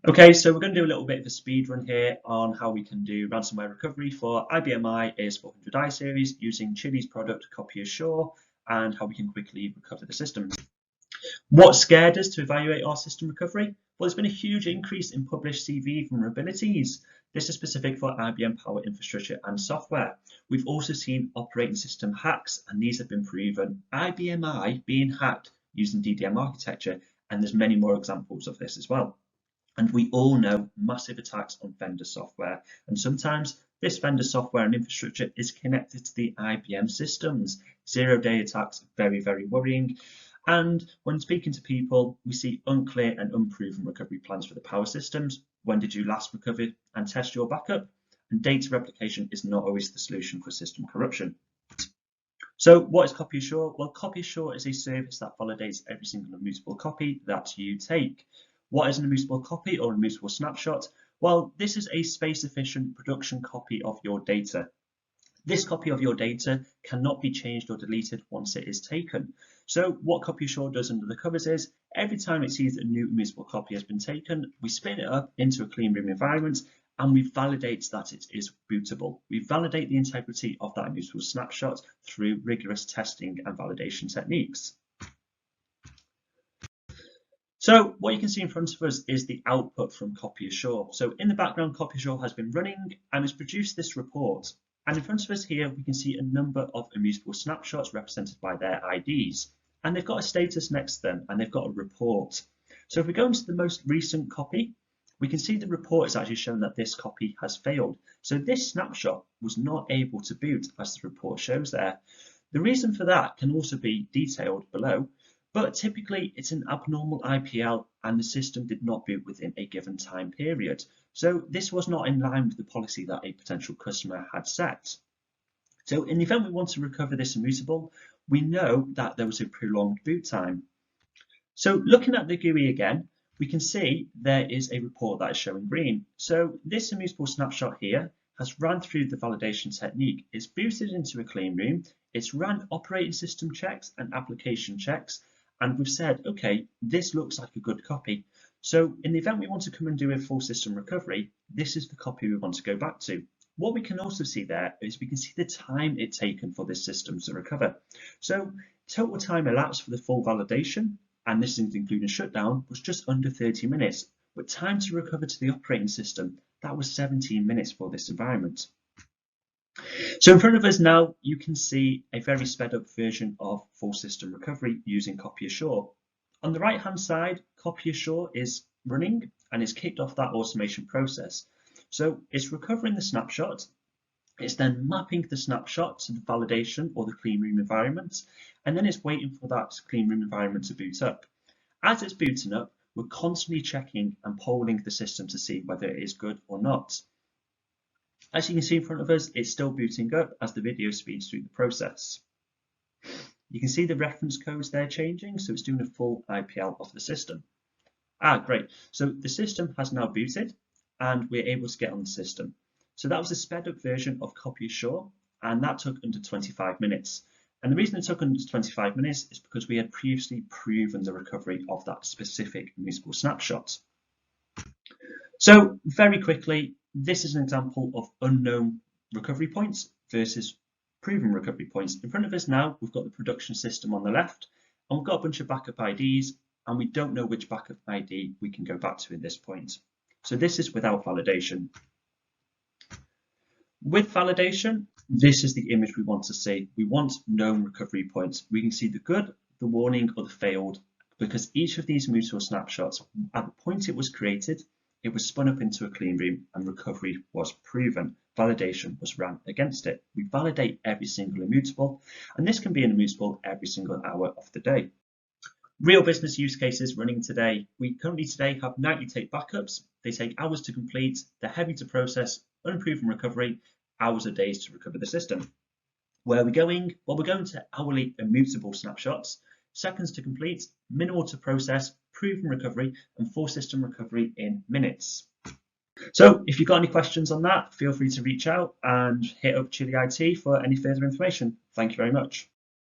Okay, so we're going to do a little bit of a speed run here on how we can do ransomware recovery for IBM AS400i series using Chili's product CopyAssure and how we can quickly recover the system. What scared us to evaluate our system recovery? Well, there's been a huge increase in published CV vulnerabilities. This is specific for IBM Power Infrastructure and software. We've also seen operating system hacks, and these have been proven. IBM I being hacked using DDM architecture, and there's many more examples of this as well. And we all know massive attacks on vendor software. And sometimes this vendor software and infrastructure is connected to the IBM systems. Zero-day attacks are very, very worrying. And when speaking to people, we see unclear and unproven recovery plans for the power systems. When did you last recover and test your backup? And data replication is not always the solution for system corruption. So what is CopyAssure? Well, CopyAssure is a service that validates every single immutable copy that you take. What is an immutable copy or immutable snapshot? Well, this is a space-efficient production copy of your data. This copy of your data cannot be changed or deleted once it is taken. So what CopyAssure does under the covers is, every time it sees that a new immutable copy has been taken, we spin it up into a clean room environment and we validate that it is bootable. We validate the integrity of that immutable snapshot through rigorous testing and validation techniques. So what you can see in front of us is the output from CopyAssure. So in the background, CopyAssure has been running and has produced this report. And in front of us here, we can see a number of immutable snapshots represented by their IDs. And they've got a status next to them and they've got a report. So if we go into the most recent copy, we can see the report is actually showing that this copy has failed. So this snapshot was not able to boot, as the report shows there. The reason for that can also be detailed below. But typically it's an abnormal IPL and the system did not boot within a given time period. So this was not in line with the policy that a potential customer had set. So in the event we want to recover this immutable, we know that there was a prolonged boot time. So looking at the GUI again, we can see there is a report that is showing green. So this immutable snapshot here has ran through the validation technique. It's booted into a clean room. It's ran operating system checks and application checks. And we've said, okay, this looks like a good copy. So in the event we want to come and do a full system recovery, this is the copy we want to go back to. What we can also see there is we can see the time it's taken for this system to recover. So total time elapsed for the full validation, and this is including shutdown, was just under 30 minutes. But time to recover to the operating system, that was 17 minutes for this environment. So in front of us now, you can see a very sped up version of full system recovery using CopyAssure. On the right hand side, CopyAssure is running and it's kicked off that automation process. So it's recovering the snapshot. It's then mapping the snapshot to the validation or the clean room environment. And then it's waiting for that clean room environment to boot up. As it's booting up, we're constantly checking and polling the system to see whether it is good or not. As you can see in front of us, it's still booting up as the video speeds through the process. You can see the reference codes there changing, so it's doing a full IPL of the system. Great. So the system has now booted and we're able to get on the system. So that was a sped up version of CopyAssure and that took under 25 minutes. And the reason it took under 25 minutes is because we had previously proven the recovery of that specific immutable snapshot. So very quickly, this is an example of unknown recovery points versus proven recovery points. In front of us now, we've got the production system on the left, and we've got a bunch of backup IDs, and we don't know which backup ID we can go back to at this point. So this is without validation. With validation, this is the image we want to see. We want known recovery points. We can see the good, the warning, or the failed, because each of these immutable snapshots, at the point it was created, it was spun up into a clean room and recovery was proven. Validation was ran against it. We validate every single immutable, and this can be an immutable every single hour of the day. Real business use cases running today. We currently today have 90 tape backups. They take hours to complete. They're heavy to process, unproven recovery, hours or days to recover the system. Where are we going? Well, we're going to hourly immutable snapshots, seconds to complete, minimal to process, proven recovery, and full system recovery in minutes. So if you've got any questions on that, feel free to reach out and hit up Chili IT for any further information. Thank you very much.